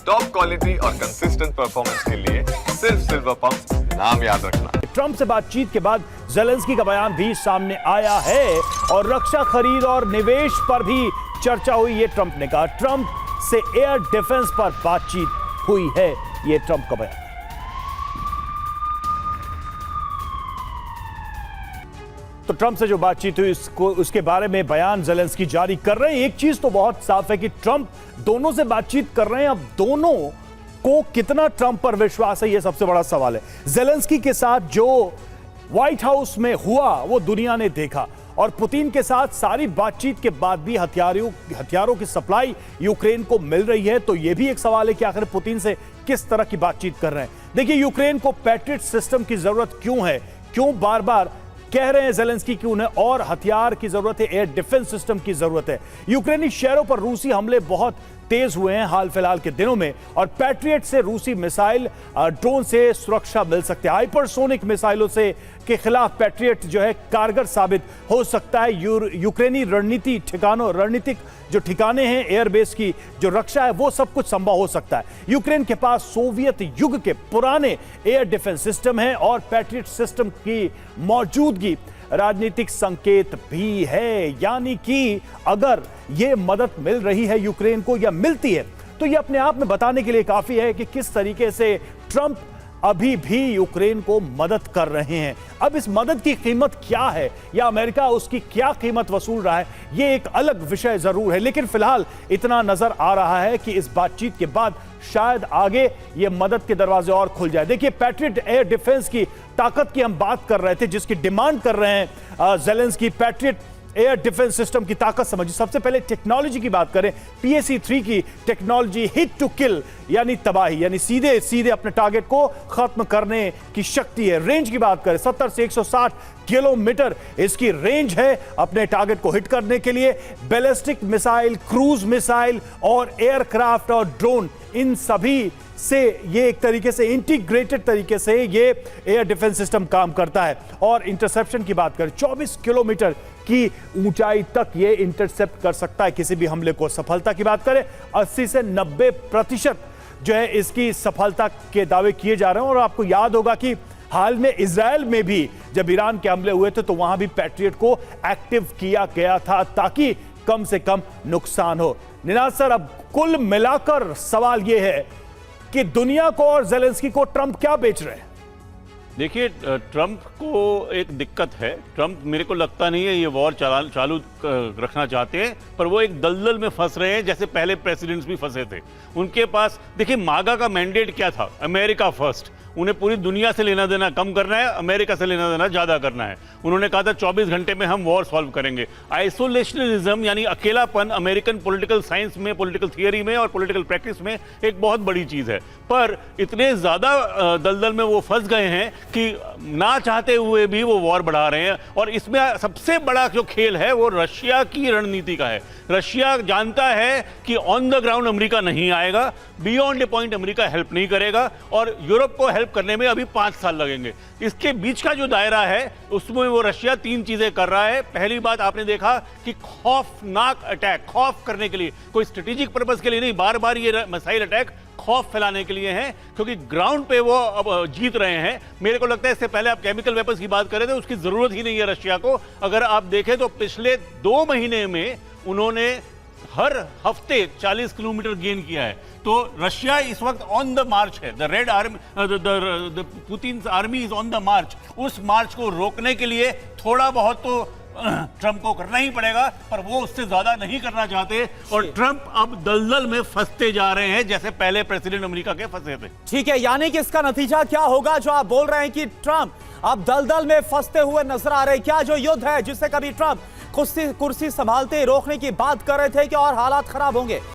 Top quality और consistent performance के लिए सिर्फ सिल्वर पंप नाम याद रखना। ट्रंप से बातचीत के बाद ज़ेलेंस्की का बयान भी सामने आया है और रक्षा खरीद और निवेश पर भी चर्चा हुई। ये ट्रंप ने कहा, ट्रंप से एयर डिफेंस पर बातचीत हुई है। ये ट्रंप का बयान। तो ट्रंप से जो बातचीत हुई उसके बारे में बयान ज़ेलेंस्की जारी कर रहे हैं। एक चीज तो बहुत साफ है कि ट्रंप दोनों से बातचीत कर रहे हैं। अब दोनों को कितना ट्रंप पर विश्वास है, यह सबसे बड़ा सवाल है। ज़ेलेंस्की के साथ जो व्हाइट हाउस में हुआ वो दुनिया ने देखा और पुतिन के साथ सारी बातचीत के बाद भी हथियारों की सप्लाई यूक्रेन को मिल रही है। तो यह भी एक सवाल है कि आखिर पुतिन से किस तरह की बातचीत कर रहे हैं। देखिए, यूक्रेन को पैट्रियट सिस्टम की जरूरत क्यों है, क्यों बार बार कह रहे हैं ज़ेलेंस्की कि उन्हें और हथियार की जरूरत है, एयर डिफेंस सिस्टम की जरूरत है। यूक्रेनी शहरों पर रूसी हमले बहुत तेज हुए हैं हाल फिलहाल के दिनों में और पैट्रियट से रूसी मिसाइल ड्रोन से सुरक्षा मिल सकती है। हाइपरसोनिक मिसाइलों से के खिलाफ पैट्रियट जो है कारगर साबित हो सकता है। यूक्रेनी रणनीतिक जो ठिकाने हैं, एयरबेस की जो रक्षा है, वो सब कुछ संभव हो सकता है। यूक्रेन के पास सोवियत युग के पुराने एयर डिफेंस सिस्टम है और पैट्रियट सिस्टम की मौजूदगी राजनीतिक संकेत भी है। यानी कि अगर यह मदद मिल रही है यूक्रेन को या मिलती है तो यह अपने आप में बताने के लिए काफी है कि किस तरीके से ट्रंप अभी भी यूक्रेन को मदद कर रहे हैं। अब इस मदद की कीमत क्या है या अमेरिका उसकी क्या कीमत वसूल रहा है, यह एक अलग विषय जरूर है। लेकिन फिलहाल इतना नजर आ रहा है कि इस बातचीत के बाद शायद आगे ये मदद के दरवाजे और खुल जाए। देखिए, पैट्रियट एयर डिफेंस की ताकत की हम बात कर रहे थे, जिसकी डिमांड कर रहे हैं Zelensky. Patriot air defence system की ताकत समझिए। सबसे पहले टेक्नोलॉजी की बात करें, PAC-3 की टेक्नोलॉजी हिट टू किल यानी तबाही, यानी सीधे सीधे अपने टारगेट को खत्म करने की शक्ति है। रेंज की बात करें, 70 से 160 किलोमीटर इसकी रेंज है अपने टारगेट को हिट करने के लिए। बैलिस्टिक मिसाइल, क्रूज मिसाइल और एयरक्राफ्ट और ड्रोन, इन सभी से ये एक तरीके से इंटीग्रेटेड तरीके से ये एयर डिफेंस सिस्टम काम करता है। और इंटरसेप्शन की बात करें, 24 किलोमीटर की ऊंचाई तक ये इंटरसेप्ट कर सकता है किसी भी हमले को। सफलता की बात करें, 80 से 90% जो है इसकी सफलता के दावे किए जा रहे हैं। और आपको याद होगा कि हाल में इजराइल में भी जब ईरान के हमले हुए थे तो वहां भी पैट्रियट को एक्टिव किया गया था ताकि कम से कम नुकसान हो। निनाद सर, अब कुल मिलाकर सवाल यह है कि दुनिया को और ज़ेलेंस्की को ट्रंप क्या बेच रहे हैं? देखिए, ट्रंप को एक दिक्कत है। ट्रंप, मेरे को लगता नहीं है ये वॉर चालू रखना चाहते हैं, पर वो एक दलदल में फंस रहे हैं जैसे पहले प्रेसिडेंट्स भी फंसे थे। उनके पास, देखिए, मागा का मैंडेट क्या था? America first. उन्हें पूरी दुनिया से लेना देना कम करना है, अमेरिका से लेना देना ज़्यादा करना है। उन्होंने कहा था 24 घंटे में हम वॉर सॉल्व करेंगे। आइसोलेशनिज्म यानी अकेलापन अमेरिकन पॉलिटिकल साइंस में, पॉलिटिकल थियरी में और पॉलिटिकल प्रैक्टिस में एक बहुत बड़ी चीज़ है। पर इतने ज़्यादा दलदल में वो फंस गए हैं कि ना चाहते हुए भी वो वॉर बढ़ा रहे हैं। और इसमें सबसे बड़ा जो खेल है वो रशिया की रणनीति का है। रशिया जानता है कि ऑन द ग्राउंड अमेरिका नहीं आएगा, बियॉन्ड ए पॉइंट अमेरिका हेल्प नहीं करेगा और यूरोप को हेल्प करने में अभी 5 साल लगेंगे। इसके बीच का जो दायरा है उसमें वो रशिया 3 चीजें कर रहा है। पहली बात आपने देखा कि खौफनाक अटैक, खौफ करने के लिए, कोई स्ट्रेटेजिक पर्पस के लिए नहीं, बार बार ये मिसाइल अटैक खौफ फैलाने के लिए हैं, क्योंकि ग्राउंड पे वो अब जीत रहे हैं। मेरे को लगता है इससे पहले आप केमिकल वेपन्स की बात करें थे, उसकी जरूरत ही नहीं है रशिया को। अगर आप देखें तो पिछले 2 महीने में उन्होंने हर हफ्ते 40 किलोमीटर गेन किया है। तो रशिया इस वक्त ऑन द मार्च है। The red army, the Putin army is on the march. उस मार्च को रोकने के लिए थोड़ा बहुत तो ट्रंप को करना ही पड़ेगा, पर वो उससे ज्यादा नहीं करना चाहते और ट्रंप अब दलदल में फंसते जा रहे हैं जैसे पहले प्रेसिडेंट अमेरिका के फंसे थे। ठीक है, यानी कि इसका नतीजा क्या होगा जो आप बोल रहे हैं कि ट्रंप अब दलदल में फंसते हुए नजर आ रहे हैं? क्या जो युद्ध है जिससे कभी ट्रंप कुर्सी संभालते रोकने की बात कर रहे थे कि और हालात खराब होंगे?